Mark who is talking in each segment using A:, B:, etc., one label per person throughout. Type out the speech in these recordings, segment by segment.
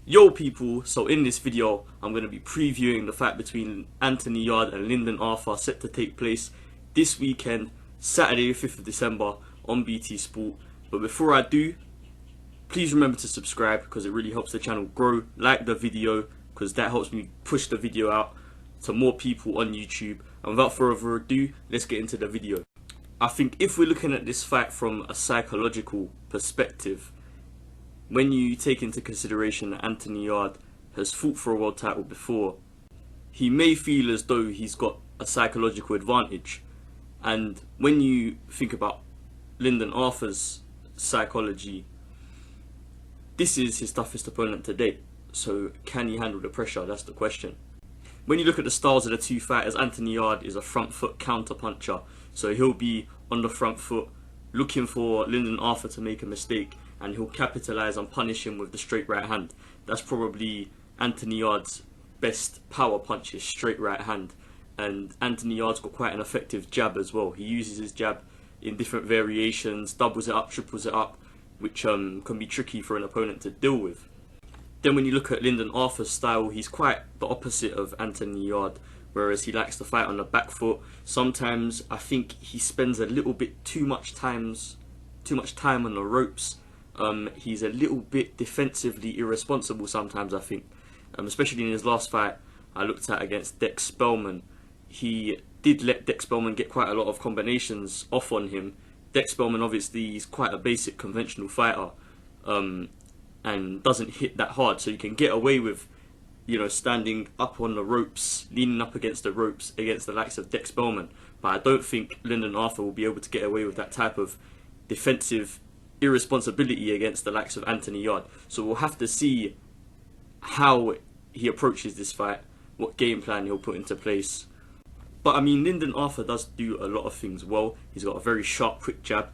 A: Yo people, so in this video I'm going to be previewing the fight between Anthony Yarde and Lyndon Arthur set to take place this weekend, Saturday 5th of December on BT Sport. But before I do, please remember to subscribe because it really helps the channel grow. Like the video because that helps me push the video out to more people on YouTube. And without further ado, let's get into the video. I think if we're looking at this fight from a psychological perspective, when you take into consideration that Anthony Yarde has fought for a world title before, he may feel as though he's got a psychological advantage. And when you think about Lyndon Arthur's psychology, this is his toughest opponent to date. So can he handle the pressure? That's the question. When you look at the styles of the two fighters, Anthony Yarde is a front foot counter puncher. So he'll be on the front foot looking for Lyndon Arthur to make a mistake, and he'll capitalise and punish him with the straight right hand. That's probably Anthony Yarde's best power punch, his straight right hand. And Anthony Yarde's got quite an effective jab as well. He uses his jab in different variations, doubles it up, triples it up, which can be tricky for an opponent to deal with. Then when you look at Lyndon Arthur's style, he's quite the opposite of Anthony Yarde, whereas he likes to fight on the back foot. Sometimes I think he spends a little bit too much time on the ropes. He's a little bit defensively irresponsible sometimes, I think. Especially in his last fight I looked at against Dex Spellman. He did let Dex Spellman get quite a lot of combinations off on him. Dex Spellman obviously is quite a basic conventional fighter, and doesn't hit that hard, so you can get away with, standing up on the ropes, leaning up against the ropes against the likes of Dex Spellman. But I don't think Lyndon Arthur will be able to get away with that type of defensive irresponsibility against the likes of Anthony Yarde. So we'll have to see how he approaches this fight, what game plan he'll put into place. But I mean, Lyndon Arthur does do a lot of things well. He's got a very sharp, quick jab,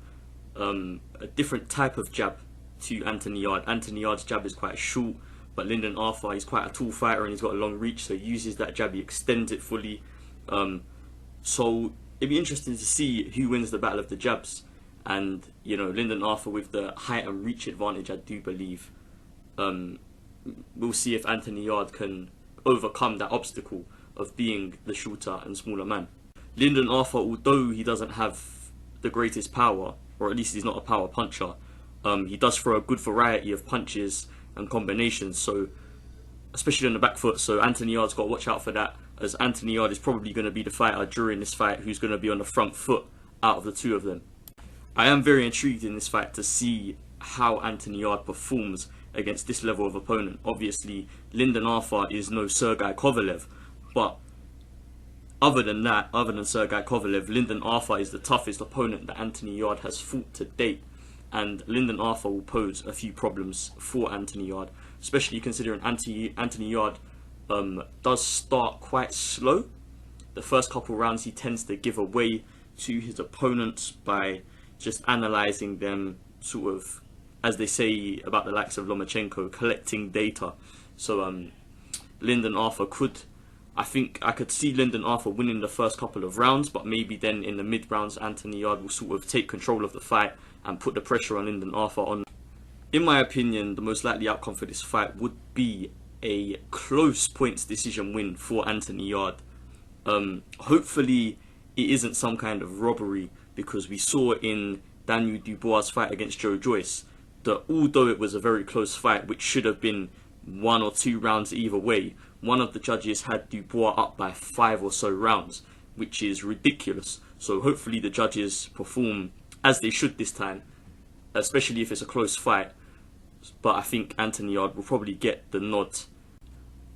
A: a different type of jab to Anthony Yarde. Anthony Yarde's jab is quite short, but Lyndon Arthur, he's quite a tall fighter and he's got a long reach, so he uses that jab, he extends it fully. So it'd be interesting to see who wins the battle of the jabs. And Lyndon Arthur with the height and reach advantage, I do believe. We'll see if Anthony Yarde can overcome that obstacle of being the shorter and smaller man. Lyndon Arthur, although he doesn't have the greatest power, or at least he's not a power puncher, he does throw a good variety of punches and combinations, so especially on the back foot. So Anthony Yarde's got to watch out for that, as Anthony Yarde is probably going to be the fighter during this fight who's going to be on the front foot out of the two of them. I am very intrigued in this fight to see how Anthony Yarde performs against this level of opponent. Obviously, Lyndon Arthur is no Sergey Kovalev, but other than Sergey Kovalev, Lyndon Arthur is the toughest opponent that Anthony Yarde has fought to date. And Lyndon Arthur will pose a few problems for Anthony Yarde, especially considering Anthony Yarde does start quite slow. The first couple rounds he tends to give away to his opponents by just analysing them, sort of, as they say about the likes of Lomachenko, collecting data. So Lyndon Arthur I think I could see Lyndon Arthur winning the first couple of rounds, but maybe then in the mid rounds Anthony Yarde will sort of take control of the fight and put the pressure on Lyndon Arthur on. In my opinion, the most likely outcome for this fight would be a close points decision win for Anthony Yarde. Hopefully it isn't some kind of robbery, because we saw in Daniel Dubois' fight against Joe Joyce that although it was a very close fight, which should have been 1 or 2 rounds either way, one of the judges had Dubois up by 5 or so rounds, which is ridiculous. So hopefully the judges perform as they should this time, especially if it's a close fight. But I think Anthony Yarde will probably get the nod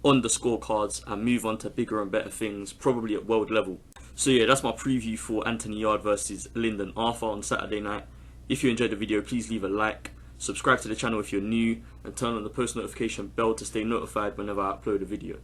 A: on the scorecards and move on to bigger and better things, probably at world level. So yeah, that's my preview for Anthony Yarde versus Lyndon Arthur on Saturday night. If you enjoyed the video, please leave a like, subscribe to the channel if you're new, and turn on the post notification bell to stay notified whenever I upload a video.